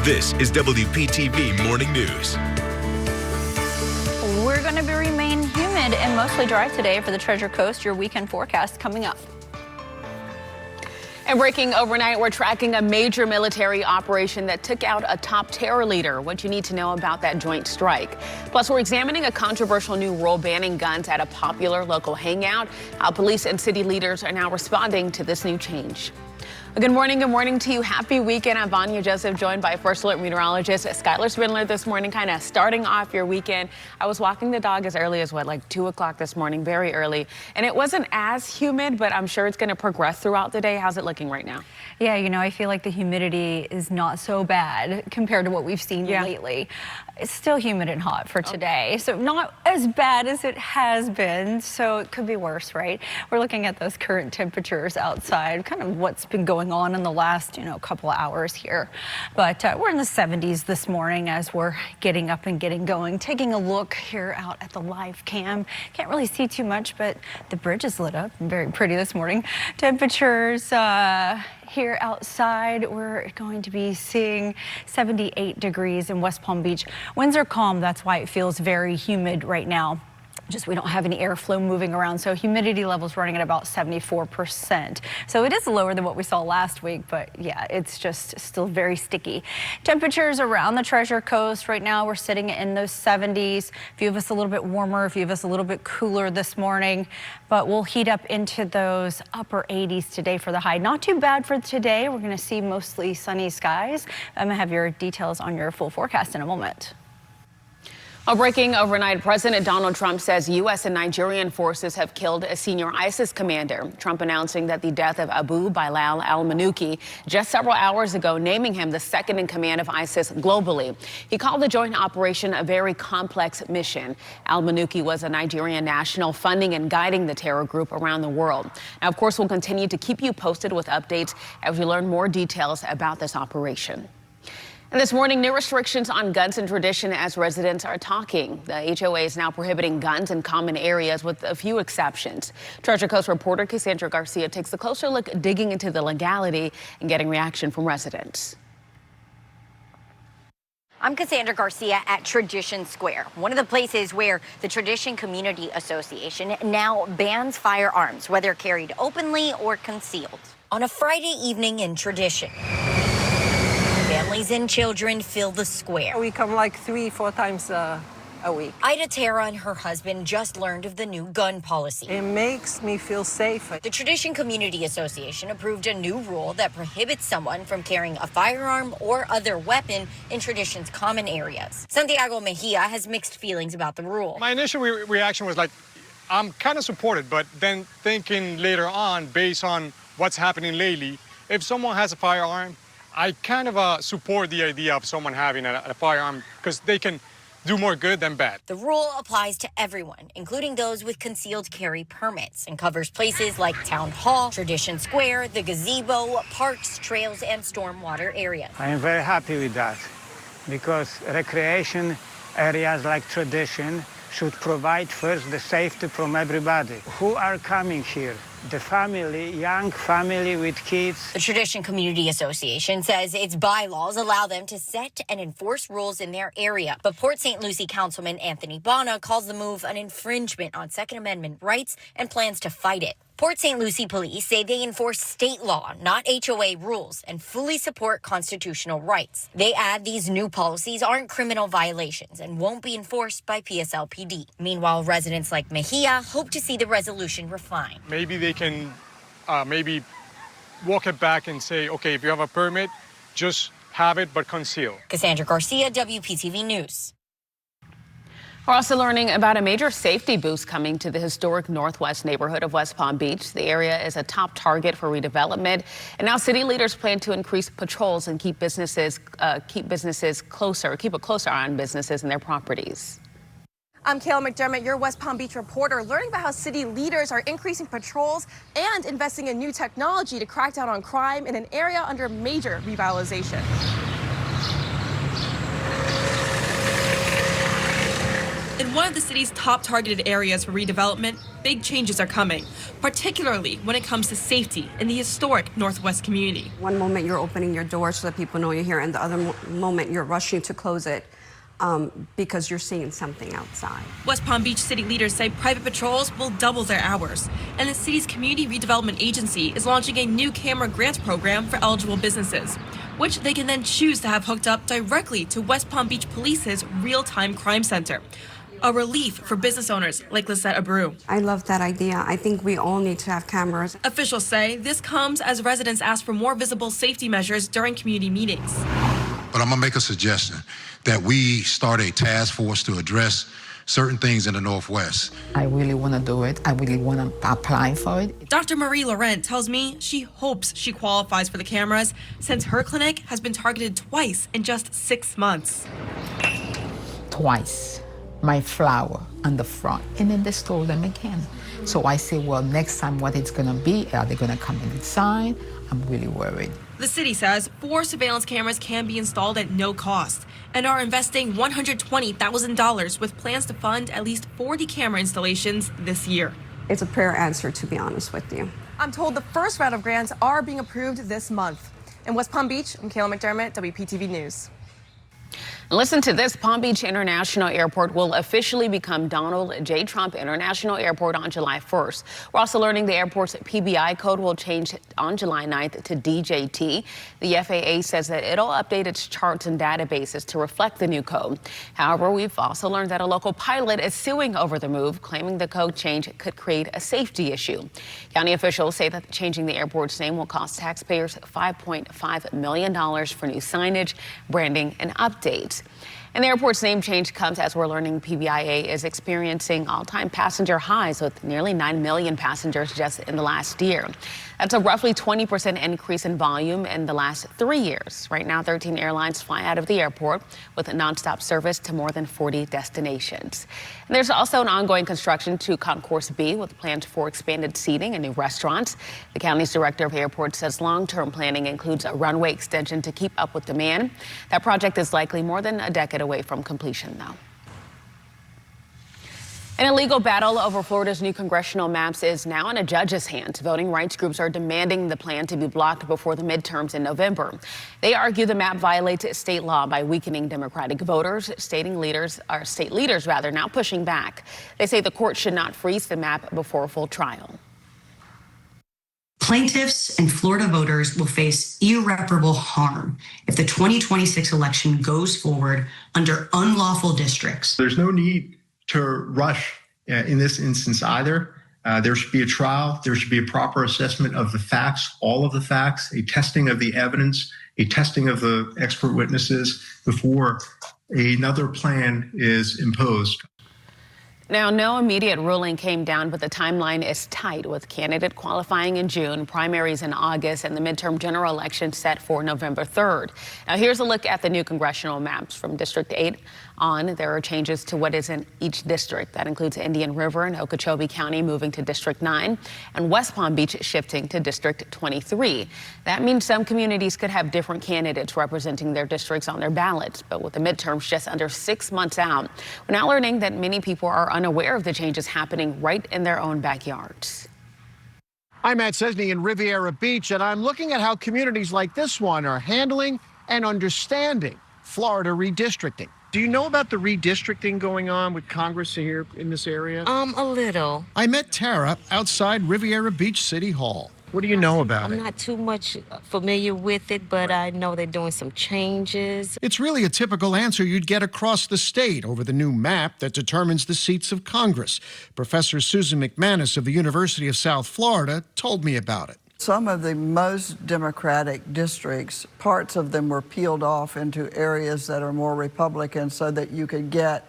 This is WPTV Morning News. We're going to remain humid and mostly dry today for the Treasure Coast. Your weekend forecast coming up. And breaking overnight, we're tracking a major military operation that took out a top terror leader. What you need to know about that joint strike. Plus, we're examining a controversial new rule banning guns at a popular local hangout. How police and city leaders are now responding to this new change. Good morning to you. Happy weekend. I'm Vanya Joseph, joined by First Alert meteorologist Skylar Spindler this morning, kind of starting off your weekend. I was walking the dog as early as like 2 o'clock this morning, very early, and it wasn't as humid, but I'm sure it's going to progress throughout the day. How's it looking right now? Yeah, I feel like the humidity is not so bad compared to what we've seen lately. It's still humid and hot for today, so not as bad as it has been, so it could be worse, right? We're looking at those current temperatures outside, kind of what's been going on in the last, couple of hours here. But we're in the 70s this morning as we're getting up and getting going. Taking a look here out at the live cam. Can't really see too much, but the bridge is lit up and very pretty this morning. Temperatures here outside, we're going to be seeing 78 degrees in West Palm Beach. Winds are calm, that's why it feels very humid right now. Just we don't have any airflow moving around, so humidity levels running at about 74%. So it is lower than what we saw last week, but yeah, it's just still very sticky. Temperatures around the Treasure Coast right now, we're sitting in those 70s. A few of us a little bit warmer, a few of us a little bit cooler this morning, but we'll heat up into those upper 80s today for the high. Not too bad for today. We're going to see mostly sunny skies. I'm going to have your details on your full forecast in a moment. Breaking overnight, President Donald Trump says U.S. and Nigerian forces have killed a senior ISIS commander. Trump announcing that the death of Abu Bilal al-Manuki just several hours ago, naming him the second in command of ISIS globally. He called the joint operation a very complex mission. Al-Manuki was a Nigerian national funding and guiding the terror group around the world. Now, of course, we'll continue to keep you posted with updates as we learn more details about this operation. And this morning, new restrictions on guns and tradition as residents are talking. The HOA is now prohibiting guns in common areas with a few exceptions. Treasure Coast reporter Cassandra Garcia takes a closer look, digging into the legality and getting reaction from residents. I'm Cassandra Garcia at Tradition Square, one of the places where the Tradition Community Association now bans firearms, whether carried openly or concealed. On a Friday evening in Tradition, families and children fill the square. We come like 3-4 times a week. Ida Terra and her husband just learned of the new gun policy. It makes me feel safer. The Tradition Community Association approved a new rule that prohibits someone from carrying a firearm or other weapon in Tradition's common areas. Santiago Mejia has mixed feelings about the rule. My initial reaction was like, I'm kind of supported, but then thinking later on, based on what's happening lately, if someone has a firearm, I kind of support the idea of someone having a firearm because they can do more good than bad. The rule applies to everyone, including those with concealed carry permits, and covers places like Town Hall, Tradition Square, the gazebo, parks, trails, and stormwater areas. I am very happy with that because recreation areas like Tradition should provide first the safety from everybody who are coming here. The family, young family with kids. The Tradition Community Association says its bylaws allow them to set and enforce rules in their area. But Port St. Lucie Councilman Anthony Bana calls the move an infringement on Second Amendment rights and plans to fight it. Port St. Lucie police say they enforce state law, not HOA rules, and fully support constitutional rights. They add these new policies aren't criminal violations and won't be enforced by PSLPD. Meanwhile, residents like Mejia hope to see the resolution refined. Maybe they can maybe walk it back and say, okay, if you have a permit, just have it, but conceal. Cassandra Garcia, WPTV News. We're also learning about a major safety boost coming to the historic northwest neighborhood of West Palm Beach. The area is a top target for redevelopment, and now city leaders plan to increase patrols and keep a closer eye on businesses and their properties. I'm Kayla McDermott, your West Palm Beach reporter, learning about how city leaders are increasing patrols and investing in new technology to crack down on crime in an area under major revitalization. In one of the city's top targeted areas for redevelopment, big changes are coming, particularly when it comes to safety in the historic Northwest community. One moment you're opening your door so that people know you're here, and the other moment you're rushing to close it because you're seeing something outside. West Palm Beach city leaders say private patrols will double their hours, and the city's community redevelopment agency is launching a new camera grant program for eligible businesses, which they can then choose to have hooked up directly to West Palm Beach Police's real-time crime center. A relief for business owners like Lisette Abreu. I love that idea. I think we all need to have cameras. Officials say this comes as residents ask for more visible safety measures during community meetings. But I'm gonna make a suggestion that we start a task force to address certain things in the Northwest. I really want to do it. I really want to apply for it. Dr. Marie Laurent tells me she hopes she qualifies for the cameras since her clinic has been targeted twice in just 6 months. Twice. My flower on the front, and then they stole them again. So I say, well, next time what it's gonna be, are they gonna come inside? I'm really worried. The city says 4 surveillance cameras can be installed at no cost and are investing $120,000 with plans to fund at least 40 camera installations this year. It's a prayer answer, to be honest with you. I'm told the first round of grants are being approved this month. In West Palm Beach, I'm Kayla McDermott, WPTV News. Listen to this. Palm Beach International Airport will officially become Donald J. Trump International Airport on July 1st. We're also learning the airport's PBI code will change on July 9th to DJT. The FAA says that it'll update its charts and databases to reflect the new code. However, we've also learned that a local pilot is suing over the move, claiming the code change could create a safety issue. County officials say that changing the airport's name will cost taxpayers $5.5 million for new signage, branding, and updates. And the airport's name change comes as we're learning PBIA is experiencing all-time passenger highs with nearly 9 million passengers just in the last year. That's a roughly 20% increase in volume in the last 3 years. Right now, 13 airlines fly out of the airport with a nonstop service to more than 40 destinations. And there's also an ongoing construction to Concourse B with plans for expanded seating and new restaurants. The county's director of airports says long-term planning includes a runway extension to keep up with demand. That project is likely more than a decade away from completion, though. An illegal battle over Florida's new congressional maps is now in a judge's hands. Voting rights groups are demanding the plan to be blocked before the midterms in November. They argue the map violates state law by weakening Democratic voters. State leaders now pushing back. They say the court should not freeze the map before a full trial. Plaintiffs and Florida voters will face irreparable harm if the 2026 election goes forward under unlawful districts. There's no need to rush in this instance either. There should be a trial. There should be a proper assessment of the facts, all of the facts, a testing of the evidence, a testing of the expert witnesses before another plan is imposed. Now, no immediate ruling came down, but the timeline is tight with candidate qualifying in June, primaries in August, and the midterm general election set for November 3rd. Now, here's a look at the new congressional maps from District 8 on. There are changes to what is in each district. That includes Indian River and Okeechobee County moving to District 9 and West Palm Beach shifting to District 23. That means some communities could have different candidates representing their districts on their ballots. But with the midterms just under 6 months out, we're now learning that many people are unaware of the changes happening right in their own backyards. I'm Matt Cesny in Riviera Beach, and I'm looking at how communities like this one are handling and understanding Florida redistricting. Do you know about the redistricting going on with Congress here in this area? A little. I met Tara outside Riviera Beach City Hall. What do you know about it? I'm not too much familiar with it, but I know they're doing some changes. It's really a typical answer you'd get across the state over the new map that determines the seats of Congress. Professor Susan McManus of the University of South Florida told me about it. Some of the most Democratic districts, parts of them were peeled off into areas that are more Republican so that you could get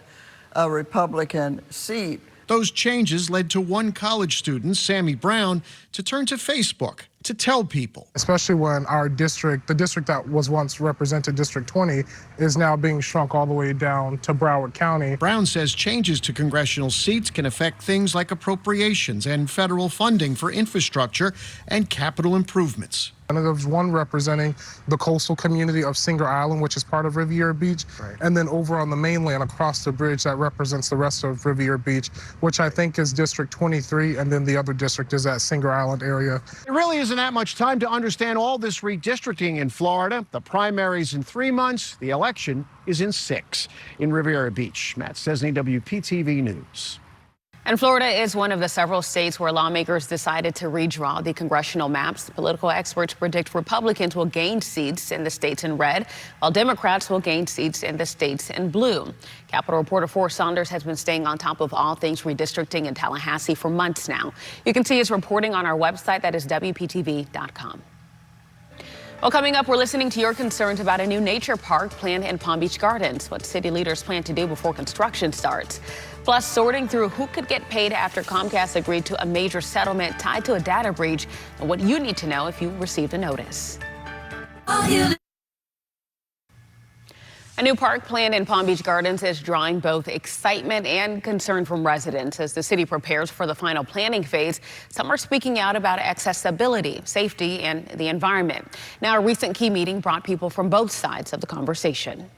a Republican seat. Those changes led to one college student, Sammy Brown, to turn to Facebook to tell people. Especially when our district, the district that was once represented, District 20, is now being shrunk all the way down to Broward County. Brown says changes to congressional seats can affect things like appropriations and federal funding for infrastructure and capital improvements. representatives, one representing the coastal community of Singer Island, which is part of Riviera Beach, and then over on the mainland across the bridge that represents the rest of Riviera Beach, which I think is District 23, and then the other district is that Singer Island area. It really isn't that much time to understand all this redistricting in Florida. The primary's in 3 months, the election is in 6. In Riviera Beach, Matt Stesney, WPTV News. And Florida is one of the several states where lawmakers decided to redraw the congressional maps. Political experts predict Republicans will gain seats in the states in red, while Democrats will gain seats in the states in blue. Capitol reporter Forrest Saunders has been staying on top of all things redistricting in Tallahassee for months now. You can see his reporting on our website, that is WPTV.com. Well, coming up, we're listening to your concerns about a new nature park planned in Palm Beach Gardens, what city leaders plan to do before construction starts. Plus, sorting through who could get paid after Comcast agreed to a major settlement tied to a data breach, and what you need to know if you received a notice. A new park planned in Palm Beach Gardens is drawing both excitement and concern from residents as the city prepares for the final planning phase. Some are speaking out about accessibility, safety, and the environment. Now, a recent key meeting brought people from both sides of the conversation.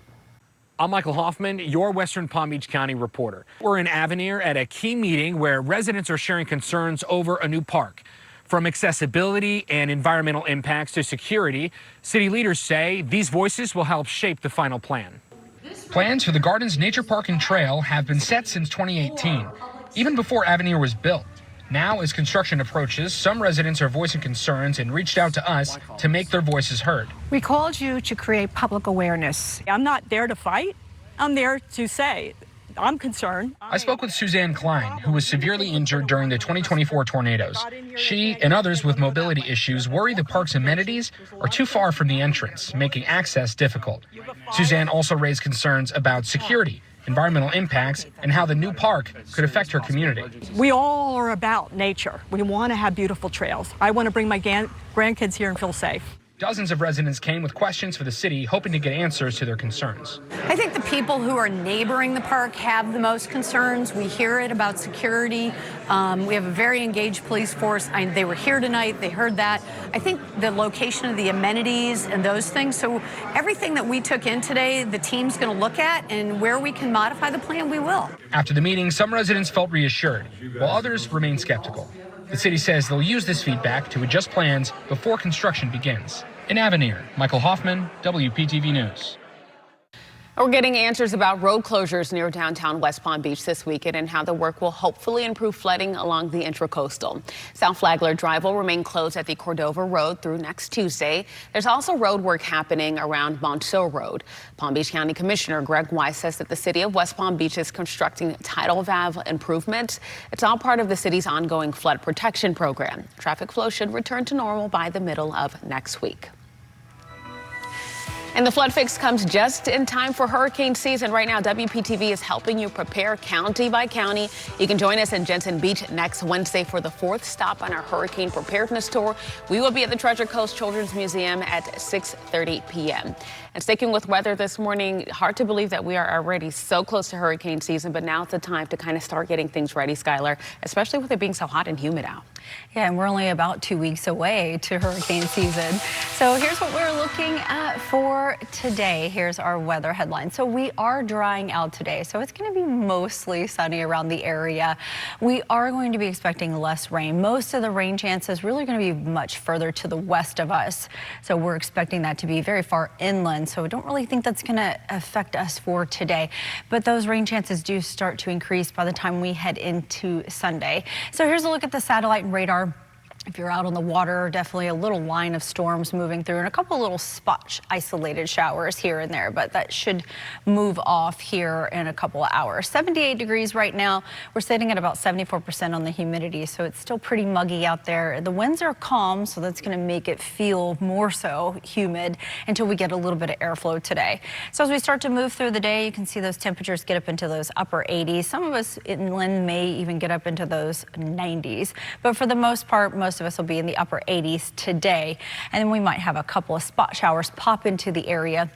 I'm Michael Hoffman, your Western Palm Beach County reporter. We're in Avenir at a key meeting where residents are sharing concerns over a new park. From accessibility and environmental impacts to security, city leaders say these voices will help shape the final plan. Plans for the Gardens Nature Park and Trail have been set since 2018, even before Avenir was built. Now, as construction approaches, some residents are voicing concerns and reached out to us to make their voices heard. We called you to create public awareness. I'm not there to fight. I'm there to say I'm concerned. I spoke with Suzanne Klein, who was severely injured during the 2024 tornadoes. She and others with mobility issues worry the park's amenities are too far from the entrance, making access difficult. Suzanne also raised concerns about security, environmental impacts, and how the new park could affect her community. We all are about nature. We want to have beautiful trails. I want to bring my grandkids here and feel safe. Dozens of residents came with questions for the city, hoping to get answers to their concerns. I think the people who are neighboring the park have the most concerns. We hear it about security. We have a very engaged police force. They were here tonight. They heard that. I think the location of the amenities and those things. So everything that we took in today, the team's going to look at, and where we can modify the plan, we will. After the meeting, some residents felt reassured, while others remain skeptical. The city says they'll use this feedback to adjust plans before construction begins. In Avenir, Michael Hoffman, WPTV News. We're getting answers about road closures near downtown West Palm Beach this weekend and how the work will hopefully improve flooding along the Intracoastal. South Flagler Drive will remain closed at the Cordova Road through next Tuesday. There's also road work happening around Monceau Road. Palm Beach County Commissioner Greg Weiss says that the city of West Palm Beach is constructing tidal valve improvements. It's all part of the city's ongoing flood protection program. Traffic flow should return to normal by the middle of next week. And the Flood Fix comes just in time for hurricane season. Right now, WPTV is helping you prepare county by county. You can join us in Jensen Beach next Wednesday for the 4th stop on our hurricane preparedness tour. We will be at the Treasure Coast Children's Museum at 6:30 p.m. And sticking with weather this morning, hard to believe that we are already so close to hurricane season, but now's the time to kind of start getting things ready, Skylar, especially with it being so hot and humid out. Yeah, and we're only about 2 weeks away to hurricane season. So here's what we're looking at for today. Here's our weather headline. So we are drying out today, so it's going to be mostly sunny around the area. We are going to be expecting less rain. Most of the rain chances really going to be much further to the west of us. So we're expecting that to be very far inland. So I don't really think that's going to affect us for today. But those rain chances do start to increase by the time we head into Sunday. So here's a look at the satellite and radar. If you're out on the water, definitely a little line of storms moving through and a couple little spot isolated showers here and there, but that should move off here in a couple of hours. 78 degrees right now. We're sitting at about 74% on the humidity, so it's still pretty muggy out there. The winds are calm, so that's going to make it feel more so humid until we get a little bit of airflow today. So as we start to move through the day, you can see those temperatures get up into those upper 80s. Some of us inland may even get up into those 90s, but for the most part, most of us will be in the upper 80s today, and then we might have a couple of spot showers pop into the area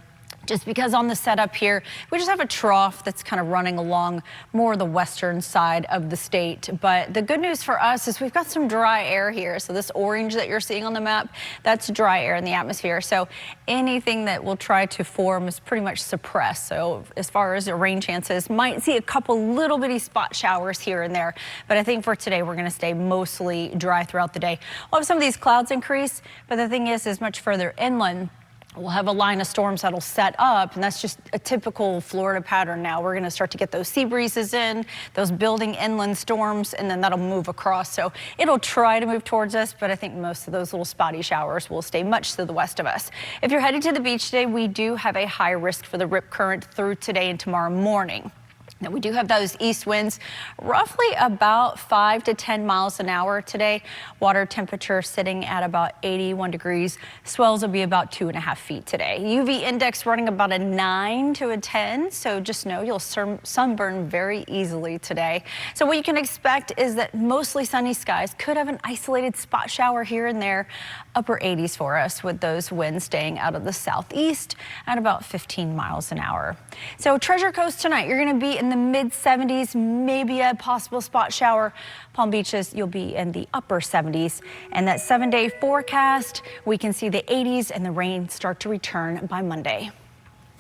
just because on the setup here, we just have a trough that's kind of running along more the western side of the state. But the good news for us is we've got some dry air here. So this orange that you're seeing on the map, that's dry air in the atmosphere. So anything that will try to form is pretty much suppressed. So as far as the rain chances, might see a couple little bitty spot showers here and there. But I think for today, we're going to stay mostly dry throughout the day. We'll have some of these clouds increase, but the thing is much further inland, we'll have a line of storms that'll set up, and that's just a typical Florida pattern now. We're going to start to get those sea breezes in, those building inland storms, and then that'll move across. So it'll try to move towards us, but I think most of those little spotty showers will stay much to the west of us. If you're headed to the beach today, we do have a high risk for the rip current through today and tomorrow morning. Now, we do have those east winds, roughly about 5 to 10 miles an hour today. Water temperature sitting at about 81 degrees. Swells will be about 2.5 feet today. UV index running about a 9 to a 10. So just know you'll sunburn very easily today. So what you can expect is that mostly sunny skies, could have an isolated spot shower here and there. Upper 80s for us with those winds staying out of the southeast at about 15 miles an hour. So Treasure Coast tonight, you're going to be in the mid 70s, maybe a possible spot shower. Palm Beaches, you'll be in the upper 70s. And that 7-day forecast, we can see the 80s and the rain start to return by Monday.